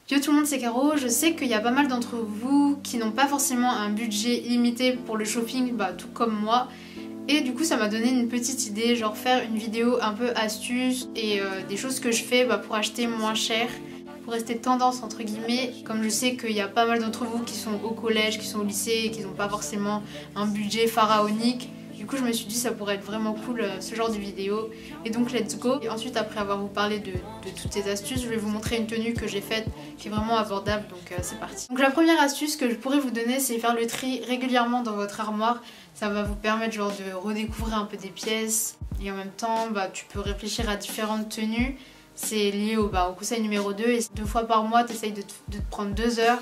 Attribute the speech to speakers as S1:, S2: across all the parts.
S1: Yo tout le monde, c'est Caro. Je sais qu'il y a pas mal d'entre vous qui n'ont pas forcément un budget limité pour le shopping, tout comme moi. Et du coup ça m'a donné une petite idée, genre faire une vidéo un peu astuce et des choses que je fais pour acheter moins cher, pour rester tendance entre guillemets. Comme je sais qu'il y a pas mal d'entre vous qui sont au collège, qui sont au lycée et qui n'ont pas forcément un budget pharaonique. Du coup je me suis dit ça pourrait être vraiment cool ce genre de vidéo. Et donc let's go. Et ensuite après avoir vous parlé de toutes ces astuces, je vais vous montrer une tenue que j'ai faite qui est vraiment abordable, donc c'est parti. Donc la première astuce que je pourrais vous donner, c'est faire le tri régulièrement dans votre armoire. Ça va vous permettre genre de redécouvrir un peu des pièces. Et en même temps tu peux réfléchir à différentes tenues. C'est lié au conseil numéro 2. Et 2 fois par mois tu essayes de te prendre 2 heures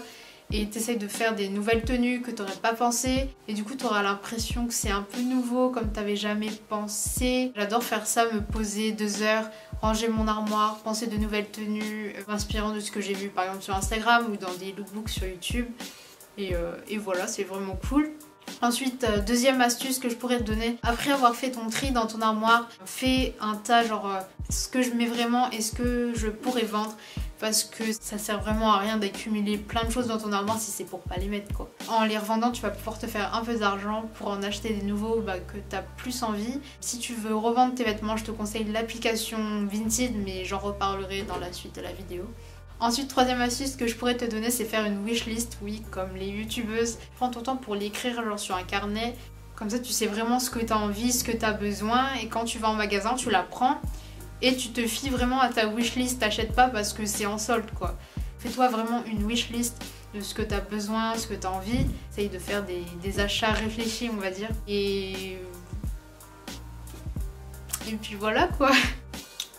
S1: et t'essayes de faire des nouvelles tenues que t'aurais pas pensé, et du coup t'auras l'impression que c'est un peu nouveau, comme t'avais jamais pensé. J'adore faire ça, me poser 2 heures, ranger mon armoire, penser de nouvelles tenues, m'inspirant de ce que j'ai vu par exemple sur Instagram ou dans des lookbooks sur YouTube, et voilà, c'est vraiment cool. Ensuite, deuxième astuce que je pourrais te donner, après avoir fait ton tri dans ton armoire, fais un tas genre ce que je mets vraiment et ce que je pourrais vendre, parce que ça sert vraiment à rien d'accumuler plein de choses dans ton armoire si c'est pour pas les mettre quoi. En les revendant, tu vas pouvoir te faire un peu d'argent pour en acheter des nouveaux que t'as plus envie. Si tu veux revendre tes vêtements, je te conseille l'application Vinted, mais j'en reparlerai dans la suite de la vidéo. Ensuite, troisième astuce que je pourrais te donner, c'est faire une wishlist, oui, comme les youtubeuses. Prends ton temps pour l'écrire genre sur un carnet, comme ça tu sais vraiment ce que tu as envie, ce que tu as besoin, et quand tu vas en magasin, tu la prends et tu te fies vraiment à ta wishlist, t'achètes pas parce que c'est en solde quoi. Fais-toi vraiment une wishlist de ce que tu as besoin, ce que tu as envie, essaye de faire des achats réfléchis on va dire, et puis voilà quoi.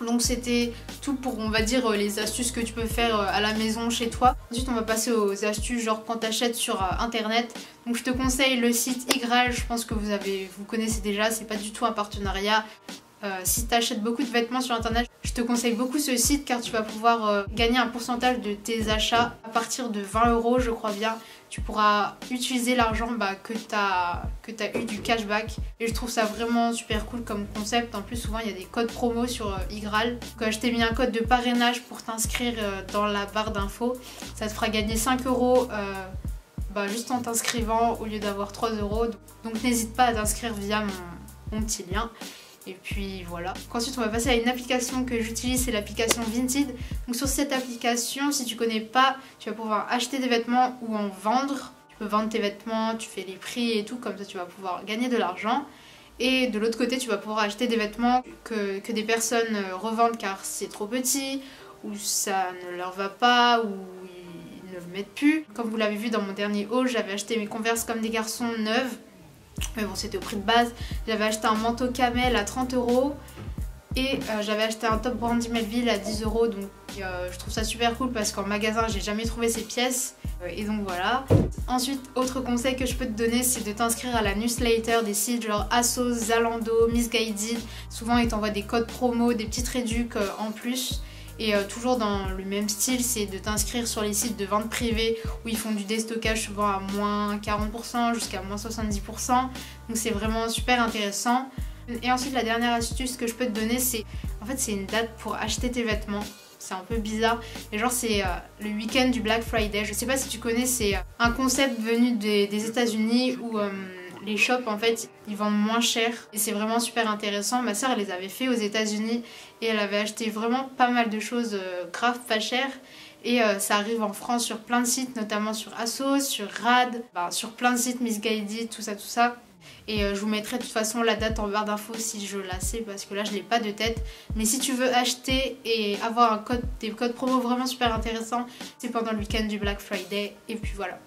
S1: Donc c'était tout pour on va dire les astuces que tu peux faire à la maison chez toi. Ensuite on va passer aux astuces genre quand t'achètes sur internet. Donc je te conseille le site Igral, je pense que vous connaissez déjà, c'est pas du tout un partenariat. Si tu achètes beaucoup de vêtements sur internet, je te conseille beaucoup ce site car tu vas pouvoir gagner un pourcentage de tes achats à partir de 20 € je crois bien. Tu pourras utiliser l'argent que tu as eu du cashback, et je trouve ça vraiment super cool comme concept. En plus souvent il y a des codes promo sur Igral. Donc je t'ai mis un code de parrainage pour t'inscrire dans la barre d'infos. Ça te fera gagner 5 € juste en t'inscrivant au lieu d'avoir 3 €. Donc n'hésite pas à t'inscrire via mon petit lien. Et puis voilà. Ensuite on va passer à une application que j'utilise, c'est l'application Vinted. Donc sur cette application, si tu connais pas, tu vas pouvoir acheter des vêtements ou en vendre. Tu peux vendre tes vêtements, tu fais les prix et tout, comme ça tu vas pouvoir gagner de l'argent. Et de l'autre côté tu vas pouvoir acheter des vêtements que des personnes revendent car c'est trop petit, ou ça ne leur va pas, ou ils ne le mettent plus. Comme vous l'avez vu dans mon dernier haul, j'avais acheté mes Converse comme des garçons neuves. Mais bon, c'était au prix de base. J'avais acheté un manteau camel à 30 € et j'avais acheté un top Brandy Melville à 10 €. Donc je trouve ça super cool parce qu'en magasin j'ai jamais trouvé ces pièces, et donc voilà. Ensuite, autre conseil que je peux te donner, c'est de t'inscrire à la newsletter des sites genre ASOS, Zalando, Missguided. Souvent ils t'envoient des codes promo, des petites réducs en plus. Et toujours dans le même style, c'est de t'inscrire sur les sites de vente privée où ils font du déstockage souvent à moins 40% jusqu'à moins 70%. Donc c'est vraiment super intéressant. Et ensuite la dernière astuce que je peux te donner, c'est une date pour acheter tes vêtements. C'est un peu bizarre, mais genre c'est le week-end du Black Friday. Je sais pas si tu connais, c'est un concept venu des États-Unis où les shops en fait ils vendent moins cher et c'est vraiment super intéressant. Ma soeur elle les avait fait aux États-Unis et elle avait acheté vraiment pas mal de choses grave pas chères, et ça arrive en France sur plein de sites, notamment sur ASOS, sur Rad, sur plein de sites, Missguided, tout ça. Et je vous mettrai de toute façon la date en barre d'infos si je la sais, parce que là je l'ai pas de tête. Mais si tu veux acheter et avoir des codes promo vraiment super intéressants, c'est pendant le week-end du Black Friday. Et puis voilà.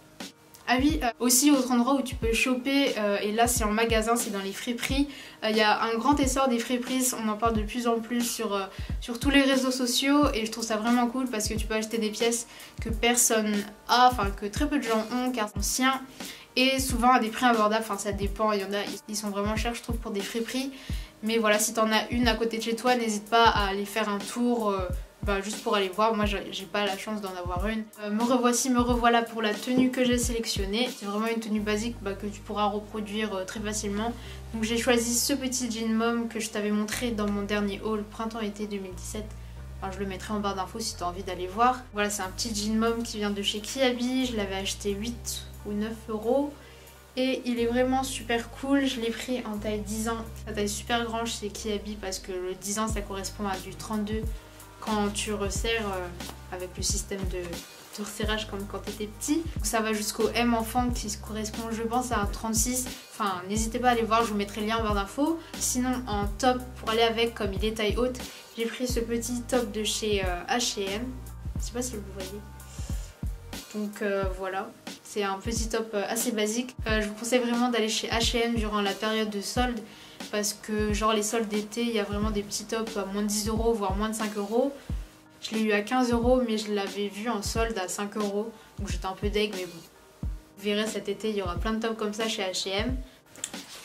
S1: Ah oui, aussi autre endroit où tu peux choper, et là c'est en magasin, c'est dans les friperies. Il y a un grand essor des friperies, on en parle de plus en plus sur tous les réseaux sociaux, et je trouve ça vraiment cool parce que tu peux acheter des pièces que personne a, que très peu de gens ont car c'est ancien, et souvent à des prix abordables. Ça dépend, il y en a, ils sont vraiment chers je trouve pour des friperies. Mais voilà, si t'en as une à côté de chez toi, n'hésite pas à aller faire un tour. Juste pour aller voir. Moi j'ai pas la chance d'en avoir une. Me revoilà pour la tenue que j'ai sélectionnée. C'est vraiment une tenue basique que tu pourras reproduire très facilement. Donc j'ai choisi ce petit jean mom que je t'avais montré dans mon dernier haul printemps-été 2017. Enfin, je le mettrai en barre d'infos si tu as envie d'aller voir. Voilà, c'est un petit jean mom qui vient de chez Kiabi. Je l'avais acheté 8 ou 9 euros. Et il est vraiment super cool. Je l'ai pris en taille 10 ans. La taille super grande chez Kiabi parce que le 10 ans ça correspond à du 32 quand tu resserres avec le système de resserrage comme quand tu étais petit. Donc ça va jusqu'au M enfant qui correspond je pense à un 36. Enfin n'hésitez pas à aller voir, je vous mettrai le lien en barre d'infos. Sinon en top pour aller avec comme il est taille haute, j'ai pris ce petit top de chez H&M. Je sais pas si vous voyez. Donc voilà, c'est un petit top assez basique. Je vous conseille vraiment d'aller chez H&M durant la période de solde parce que genre les soldes d'été, il y a vraiment des petits tops à moins de 10 euros voire moins de 5 euros. Je l'ai eu à 15 euros mais je l'avais vu en solde à 5 euros. Donc j'étais un peu deg mais bon. Vous verrez cet été il y aura plein de tops comme ça chez H&M.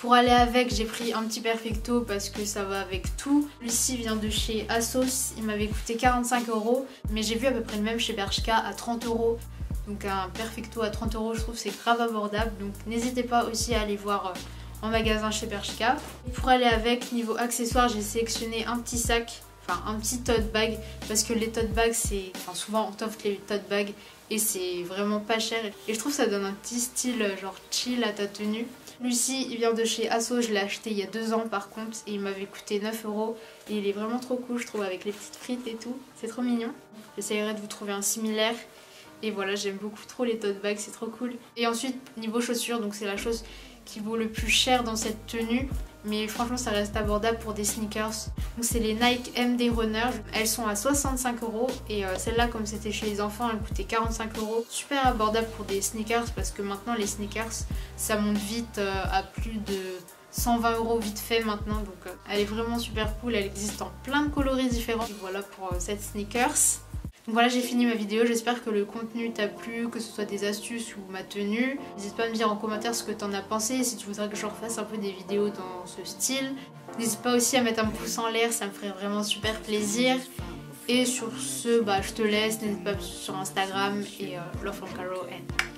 S1: Pour aller avec j'ai pris un petit perfecto parce que ça va avec tout. Celui-ci vient de chez Asos, il m'avait coûté 45 euros. Mais j'ai vu à peu près le même chez Bershka à 30 euros. Donc un perfecto à 30 euros je trouve c'est grave abordable. Donc n'hésitez pas aussi à aller voir en magasin chez Bershka. Pour aller avec niveau accessoires j'ai sélectionné un petit sac. Enfin un petit tote bag parce que les tote bags c'est... Enfin souvent on t'offre les tote bags et c'est vraiment pas cher. Et je trouve que ça donne un petit style genre chill à ta tenue. Celui-ci il vient de chez Asso, je l'ai acheté il y a 2 ans par contre et il m'avait coûté 9 euros. Et il est vraiment trop cool je trouve avec les petites frites et tout. C'est trop mignon. J'essayerai de vous trouver un similaire. Et voilà j'aime beaucoup trop les tote bags, c'est trop cool. Et ensuite niveau chaussures, donc c'est la chose qui vaut le plus cher dans cette tenue. Mais franchement ça reste abordable pour des sneakers. Donc c'est les Nike MD Runner. Elles sont à 65 euros. Et celle-là comme c'était chez les enfants elle coûtait 45 euros. Super abordable pour des sneakers parce que maintenant les sneakers ça monte vite à plus de 120 euros vite fait maintenant. Donc elle est vraiment super cool. Elle existe en plein de coloris différents. Et voilà pour cette sneakers. Donc voilà j'ai fini ma vidéo, j'espère que le contenu t'a plu, que ce soit des astuces ou ma tenue. N'hésite pas à me dire en commentaire ce que t'en as pensé, si tu voudrais que je refasse un peu des vidéos dans ce style. N'hésite pas aussi à mettre un pouce en l'air, ça me ferait vraiment super plaisir. Et sur ce, je te laisse, n'hésite pas sur Instagram et Love from Caro and